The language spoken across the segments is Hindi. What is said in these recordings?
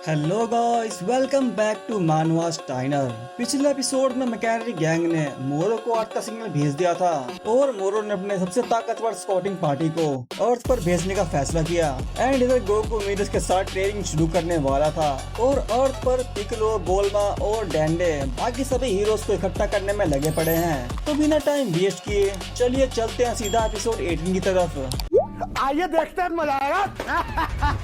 Hello guys, welcome back to मानवा स्टाइनर। पिछले एपिसोड में मैकेनरी गैंग ने मोरो को अर्थ का सिग्नल भेज दिया था और मोरो ने अपने सबसे ताकतवर स्काउटिंग पार्टी को अर्थ पर भेजने का फैसला किया। एंड इधर गोकू मीरस के साथ ट्रेनिंग शुरू करने वाला था और अर्थ पर पिकलो, बोल्मा और डैंडे बाकी सभी हीरोज को इकट्ठा करने में लगे पड़े हैं। तो बिना टाइम वेस्ट किए चलिए चलते हैं सीधा एपिसोड 18 की तरफ। आइए देखते हैं, मजा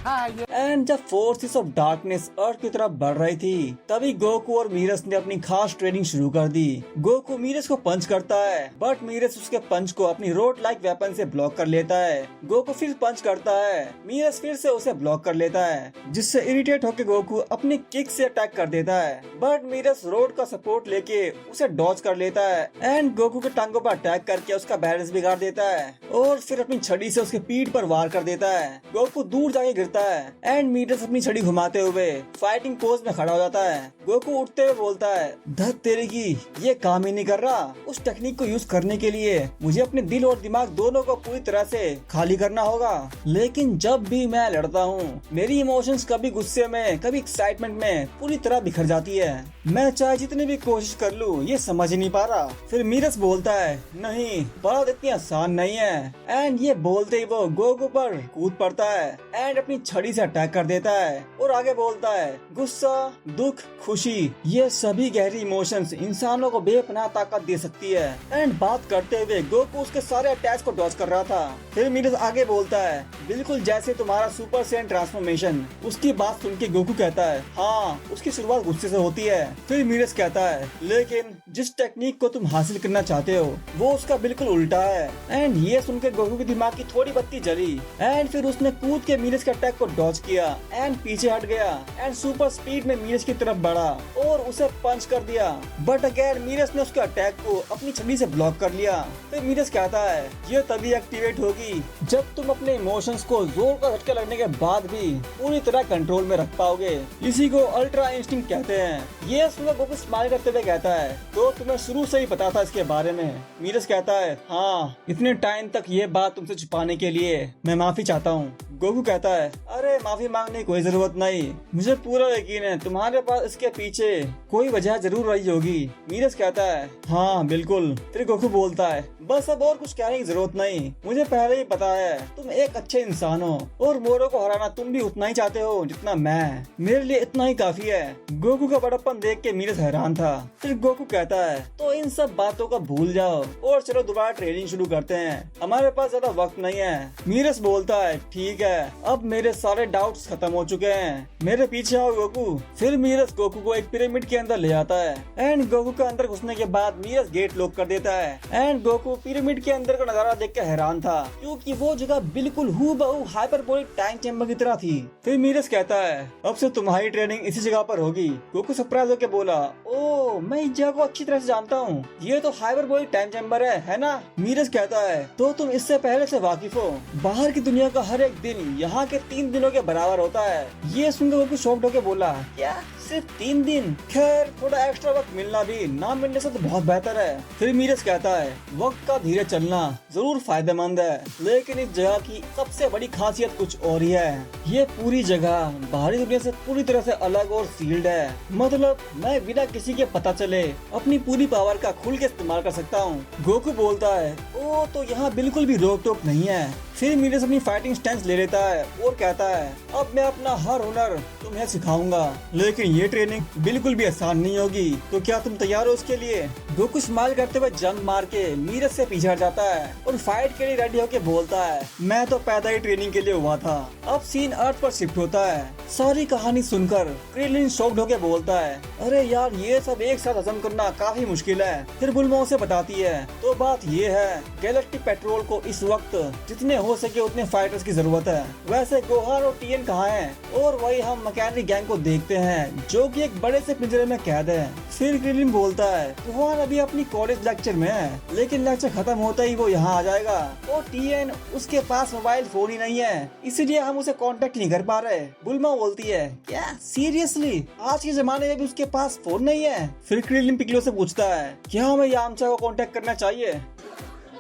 आएगा। एंड जब फोर्सेस ऑफ डार्कनेस अर्थ की तरफ बढ़ रही थी तभी गोकू और मीरस ने अपनी खास ट्रेनिंग शुरू कर दी। गोकू मीरस को पंच करता है बट मीरस उसके पंच को अपनी रोड लाइक वेपन से ब्लॉक कर लेता है। गोकू फिर पंच करता है, मीरस फिर से उसे ब्लॉक कर लेता है जिससे इरिटेट होकर गोकू अपनी किक से अटैक कर देता है बट मीरस रोड का सपोर्ट लेके उसे डॉज कर लेता है एंड गोकू के टांगों पर अटैक करके उसका बैलेंस बिगाड़ देता है और फिर अपनी छड़ी से उसके पीठ पर वार कर देता है। गोकू दूर जाके गिरता है एंड मीरस अपनी छड़ी घुमाते हुए फाइटिंग पोज में खड़ा हो जाता है। गोकू उठते हुए बोलता है, धत तेरे की, ये काम ही नहीं कर रहा। उस टेक्निक को यूज करने के लिए मुझे अपने दिल और दिमाग दोनों को पूरी तरह से खाली करना होगा। लेकिन जब भी मैं लड़ता हूँ मेरी इमोशंस कभी गुस्से में कभी एक्साइटमेंट में पूरी तरह बिखर जाती है। मैं चाहे जितनी भी कोशिश कर लूँ ये समझ ही नहीं पा रहा। फिर मीरस बोलता है, नहीं बात इतनी आसान नहीं है। एंड ये बोलते ही वो गोकू पर कूद पड़ता है एंड अपनी छड़ी से अटैक कर देता है और आगे बोलता है, गुस्सा, दुख, खुशी, ये सभी गहरी इमोशंस इंसानों को बेपनाह ताकत दे सकती है। एंड बात करते हुए गोकू उसके सारे अटैक्स को डॉज कर रहा था। फिर मीरस आगे बोलता है, बिल्कुल जैसे तुम्हारा सुपर सैयन ट्रांसफॉर्मेशन। उसकी बात सुन के गोकू कहता है, हाँ उसकी शुरुआत गुस्से से होती है। फिर मीरस कहता है, लेकिन जिस टेक्निक को तुम हासिल करना चाहते हो वो उसका बिल्कुल उल्टा है। एंड ये सुनकर गोकू के दिमाग की थोड़ी बत्ती जली एंड फिर उसने कूद के मीरस के अटैक को डॉज किया एंड पीछे हट गया एंड सुपर स्पीड में मीरस की तरफ बढ़ा और उसे पंच कर दिया। बट अगेन मीरस ने उसके अटैक को अपनी छड़ी से ब्लॉक कर लिया। फिर मीरस कहता है, ये तभी एक्टिवेट होगी जब तुम अपने इमोशंस को जोर का झटका लगने के बाद भी पूरी तरह कंट्रोल में रख पाओगे। इसी को अल्ट्रा इंस्टिंक्ट कहते हैं। ये सुनकर गोकू स्माइल करते हुए कहता है, तो तुम्हें शुरू से ही पता था इसके बारे में। मीरस कहता है, हाँ इतने टाइम तक ये बात तुमसे छुपाने के लिए मैं माफी चाहता हूँ। गोकू कहता है, अरे माफी मांगने की कोई जरूरत नहीं, मुझे पूरा यकीन है तुम्हारे पास इसके पीछे कोई वजह जरूर रही होगी। मीरस कहता है, हाँ बिल्कुल। फिर गोकू बोलता है, बस अब और कुछ कहने की जरूरत नहीं, मुझे पहले ही पता है तुम एक अच्छे इंसान हो और मोरो को हराना तुम भी उतना ही चाहते हो जितना मैं। मेरे लिए इतना ही काफी है। गोकू का बड़प्पन देख के मीरस हैरान था। फिर गोकू कहता है, तो इन सब बातों का भूल जाओ और चलो दोबारा ट्रेनिंग शुरू करते हैं, हमारे पास ज्यादा वक्त नहीं है। मीरस बोलता है, ठीक है, अब मेरे सारे डाउट्स खत्म हो चुके हैं, मेरे पीछे आओ गोकू। फिर मीरस गोकू को एक पिरामिड के अंदर ले आता है एंड गोकू के अंदर घुसने के बाद मीरस गेट लॉक कर देता है एंड गोकू पिरामिड के अंदर का नजारा देख के हैरान था क्योंकि वो जगह बिल्कुल हूबहू हाइपरबोलिक टाइम चैम्बर की तरह थी। फिर मीरस कहता है, अब से तुम्हारी ट्रेनिंग इसी जगह पर होगी। गोकू सरप्राइज होकर बोला, ओ मैं इस जगह को अच्छी तरह से जानता हूँ, ये तो हाइपरबोलिक टाइम चैम्बर है ना? मीरस कहता है, तो तुम इससे पहले से वाकिफ हो, बाहर की दुनिया का हर एक दिन यहाँ के 3 दिनों के बराबर होता है। ये सुनकर गोकू शॉक्ड होकर बोला, क्या सिर्फ 3 दिन? खैर थोड़ा एक्स्ट्रा वक्त मिलना भी ना मिलने से तो बहुत बेहतर है। फिर मीरस कहता है, वक्त का धीरे चलना जरूर फायदेमंद है, लेकिन इस जगह की सबसे बड़ी खासियत कुछ और ही है। ये पूरी जगह बाहरी दुनिया से पूरी तरह से अलग और सील्ड है, मतलब मैं बिना किसी के पता चले अपनी पूरी पावर का खुल के इस्तेमाल कर सकता हूँ। गोकू बोलता है, ओ तो यहाँ बिल्कुल भी रोक टोक नहीं है। फिर मीरस अपनी फाइटिंग स्टैंस ले लेता है और कहता है, अब मैं अपना हर हुनर तुम्हें सिखाऊंगा, लेकिन ये ट्रेनिंग बिल्कुल भी आसान नहीं होगी, तो क्या तुम तैयार हो उसके लिए? गोकू स्माइल करते हुए जंप मार के मीरस से पीछे हट जाता है और फाइट के लिए रेडी होकर बोलता है, मैं तो पैदा ही ट्रेनिंग के लिए हुआ था। अब सीन अर्थ पर शिफ्ट होता है। सारी कहानी सुनकर क्रिलिन शॉक्ड होकर बोलता है, अरे यार ये सब एक साथ हजम करना काफी मुश्किल है। फिर बुल्मा उसे बताती है, तो बात ये है गैलेक्टिक पेट्रोल को इस वक्त जितने हो सके उतने फाइटर्स की जरूरत है। वैसे गोहान और टीएन कहाँ हैं? और वही हम मैकेनरी गैंग को देखते हैं जो कि एक बड़े से पिंजरे में कैद है। फिर क्रिलिन बोलता है, गोहान अभी अपनी कॉलेज लेक्चर में है, लेकिन लेक्चर खत्म होता ही वो यहाँ आ जाएगा और टीएन उसके पास मोबाइल फोन ही नहीं है, इसलिए हम उसे कांटेक्ट नहीं कर पा रहे। बुल्मा बोलती है, क्या सीरियसली आज के जमाने में भी उसके पास फोन नहीं है? फिर क्रिलिन पिकलो से पूछता है, क्या हमें यामचा को कांटेक्ट करना चाहिए?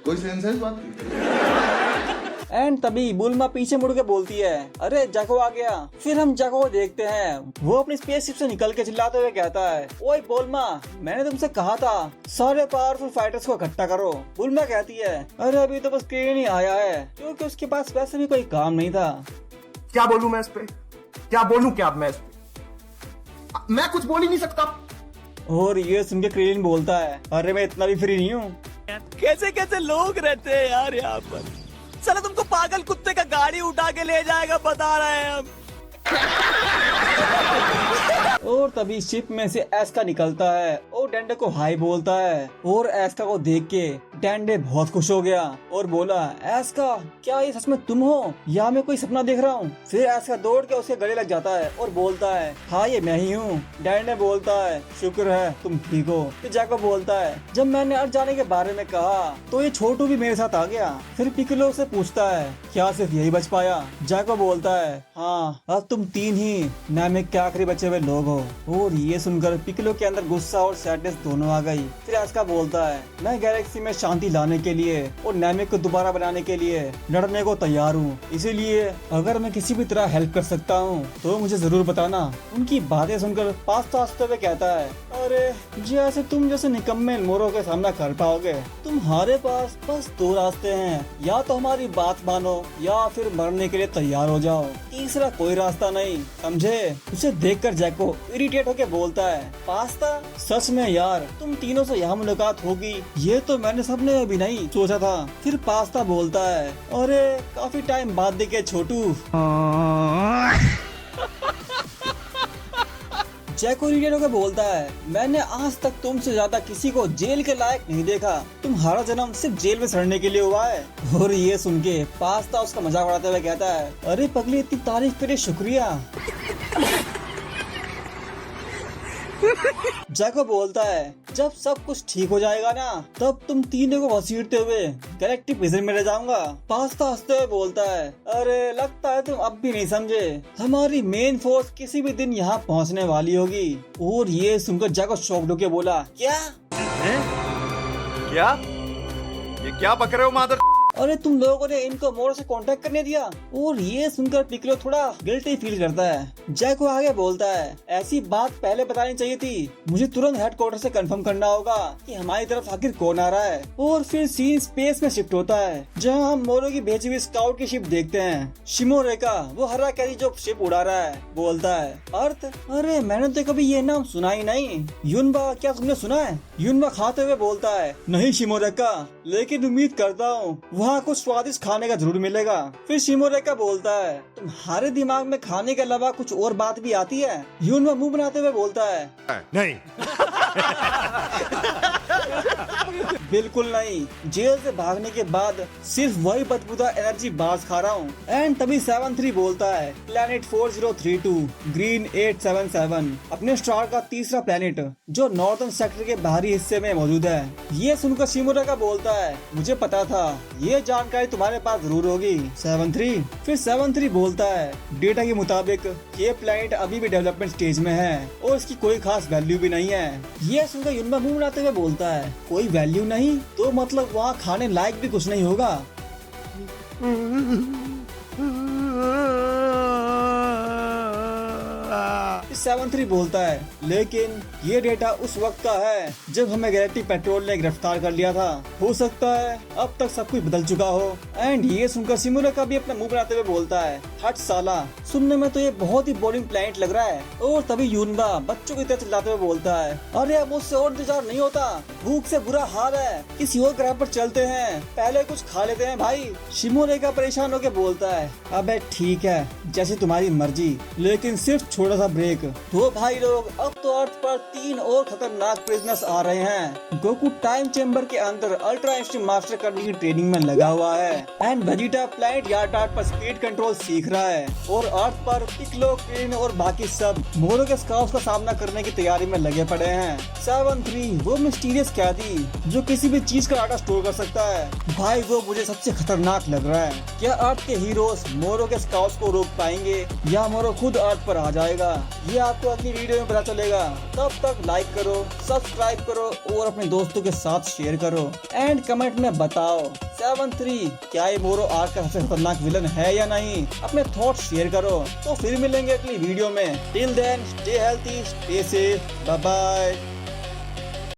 कोई सेंस है इस बात की? एंड तभी बुल्मा पीछे मुड़ के बोलती है, अरे जैको आ गया। फिर हम जैको को देखते हैं, वो अपनी स्पेसशिप से निकल के चिल्लाते हुए कहता है, ओए बुल्मा, मैंने तुमसे कहा था सारे पावरफुल फाइटर्स को इकट्ठा करो। बुल्मा कहती है, अरे अभी तो बस क्रेन ही आया है, क्योंकि उसके पास वैसे भी कोई काम नहीं था। क्या बोलूं मैं इस पे, क्या बोलूं क्या मैं इस पे, मैं कुछ बोल ही नहीं सकता। और ये सुन के क्रेन बोलता है, अरे मैं इतना भी फ्री नहीं हूँ। कैसे कैसे लोग रहते हैं यार यहाँ पर। चलो तुमको पागल कुत्ते का गाड़ी उठा के ले जाएगा, बता रहे हैं हम। और तभी शिप में से एस्का निकलता है और डैंडे को हाई बोलता है। और एस्का को देख के डैंडे बहुत खुश हो गया और बोला, एस्का, क्या ये सच में तुम हो या मैं कोई सपना देख रहा हूँ? फिर एस्का दौड़ के उसके गले लग जाता है और बोलता है, हाँ ये मैं ही हूँ। डैंडे बोलता है, शुक्र है तुम ठीक हो। फिर जैको बोलता है, जब मैंने अर्थ जाने के बारे में कहा तो ये छोटू भी मेरे साथ आ गया। फिर पिकलो से पूछता है, क्या सिर्फ यही बच पाया? जैको बोलता है, हाँ अब तुम तीन ही नामिक के आखिरी बचे हुए लोग हो। और ये सुनकर पिकलो के अंदर गुस्सा और सैडनेस दोनों आ गई। फिर एस्का बोलता है, मैं गैलेक्सी में शांति लाने के लिए और नामिक को दोबारा बनाने के लिए लड़ने को तैयार हूँ, इसीलिए अगर मैं किसी भी तरह हेल्प कर सकता हूँ तो मुझे जरूर बताना। उनकी बातें सुनकर पास्ता हंसते हुए कहता है, अरे जैसे तुम जैसे निकम्मे मोरों के सामना कर पाओगे? तुम्हारे पास बस दो रास्ते हैं, या तो हमारी बात मानो या फिर मरने के लिए तैयार हो जाओ, तीसरा कोई रास्ता नहीं, समझे? उसे देखकर जैको इरिटेट होके बोलता है, पास्ता, सच में यार तुम तीनों से यहाँ मुलाकात होगी ये तो मैंने सपने में भी नहीं सोचा था। फिर पास्ता बोलता है, अरे काफी टाइम बाद देखे छोटू। जैको इरिटेट होकर बोलता है, मैंने आज तक तुमसे ज्यादा किसी को जेल के लायक नहीं देखा, तुम्हारा जन्म सिर्फ जेल में सड़ने के लिए हुआ है। और ये सुन के पास्ता उसका मजाक उड़ाते हुए कहता है, अरे पगली इतनी तारीफ करे शुक्रिया। जैको बोलता है, जब सब कुछ ठीक हो जाएगा ना तब तुम तीनों को घसीटते हुए गैलेक्टिक प्रिजन में ले जाऊंगा। पास्ता हंसते हुए बोलता है, अरे लगता है तुम अब भी नहीं समझे, हमारी मेन फोर्स किसी भी दिन यहाँ पहुँचने वाली होगी। और ये सुनकर जैको शॉक्ड होके बोला, क्या? क्या? ये क्या बक रहे हो मादर? अरे तुम लोगों ने इनको मोरो से कांटेक्ट करने दिया? और ये सुनकर पिकलो थोड़ा गिल्टी फील करता है। जैको आगे बोलता है, ऐसी बात पहले बतानी चाहिए थी, मुझे तुरंत हेडक्वार्टर से कंफर्म करना होगा कि हमारी तरफ आखिर कौन आ रहा है। और फिर सीन स्पेस में शिफ्ट होता है जहां हम मोरो की भेजी हुई स्काउट की शिप देखते हैं। शिमोरेका, वो हरा कैरी जो शिप उड़ा रहा है, बोलता है, अर्थ? अरे मैंने तो कभी ये नाम सुना ही नहीं। युनबा, क्या तुमने सुना है? युनबा खाते हुए बोलता है, नहीं शिमोरेका, लेकिन उम्मीद करता हूँ वहाँ कुछ स्वादिष्ट खाने का जरूर मिलेगा। फिर शिमोरेका बोलता है, तुम्हारे दिमाग में खाने के अलावा कुछ और बात भी आती है? युनबा मुंह बनाते हुए बोलता है, नहीं। बिल्कुल नहीं, जेल से भागने के बाद सिर्फ वही बदबूदार एनर्जी बार्स खा रहा हूँ। एंड तभी 7-3 बोलता है, प्लेनेट 4032 ग्रीन 877, अपने स्टार का तीसरा प्लेनेट जो नॉर्दर्न सेक्टर के बाहरी हिस्से में मौजूद है। ये सुनकर शिमोरेका बोलता है, मुझे पता था ये जानकारी तुम्हारे पास जरूर होगी 7-3। फिर 7-3 बोलता है, डेटा के मुताबिक ये प्लेनेट अभी भी डेवलपमेंट स्टेज में है और इसकी कोई खास वैल्यू भी नहीं है। ये सुनकर युनबा मुंह बनाते हुए बोलता है, कोई वैल्यू नहीं तो मतलब वहाँ खाने लायक भी कुछ नहीं होगा। 7-3 बोलता है, लेकिन ये डेटा उस वक्त का है जब हमें गैलेक्टिक पेट्रोल ने गिरफ्तार कर लिया था, हो सकता है अब तक सब कुछ बदल चुका हो। एंड ये सुनकर शिमोरेका भी अपना मुंह बनाते हुए बोलता है, हट साला, सुनने में तो ये बहुत ही बोरिंग प्लेनेट लग रहा है। और तभी युनबा बच्चों की तरह चिल्लाते हुए बोलता है, अरे अब मुझसे और इंतजार नहीं होता, भूख से बुरा हाल है, किसी और ग्रह पर चलते हैं, पहले कुछ खा लेते हैं भाई। शिमोरेका परेशान होकर बोलता है, अबे ठीक है, जैसे तुम्हारी मर्जी, लेकिन सिर्फ छोटा सा ब्रेक। तो भाई लोग, अब तो अर्थ पर 3 और खतरनाक प्रिजनर्स आ रहे हैं। गोकू टाइम चेम्बर के अंदर अल्ट्रा इंस्टिंक्ट मास्टर करने की ट्रेनिंग में लगा हुआ है। एंड वेजिटा प्लैनेट यार्डार्ड पर स्पीड कंट्रोल सीख रहा है। और अर्थ पर पिकलो, क्रेन और बाकी सब मोरो के स्काउट्स का सामना करने की तैयारी में लगे पड़े हैं। 7-3 वो मिस्टीरियस कैदी जो किसी भी चीज का डाटा स्टोर कर सकता है, भाई वो मुझे सबसे खतरनाक लग रहा है। क्या अर्थ के हीरोज मोरो के स्काउट्स को रोक पाएंगे या मोरो खुद अर्थ पर आ जाएगा, ये आपको अगली वीडियो में पता चलेगा। तब तक लाइक करो, सब्सक्राइब करो और अपने दोस्तों के साथ शेयर करो एंड कमेंट में बताओ 7-3 क्या ये मोरो आर्क का सबसे खतरनाक विलन है या नहीं। अपने थॉट्स शेयर करो। तो फिर मिलेंगे अगली वीडियो में। Till then stay healthy, stay safe, bye bye.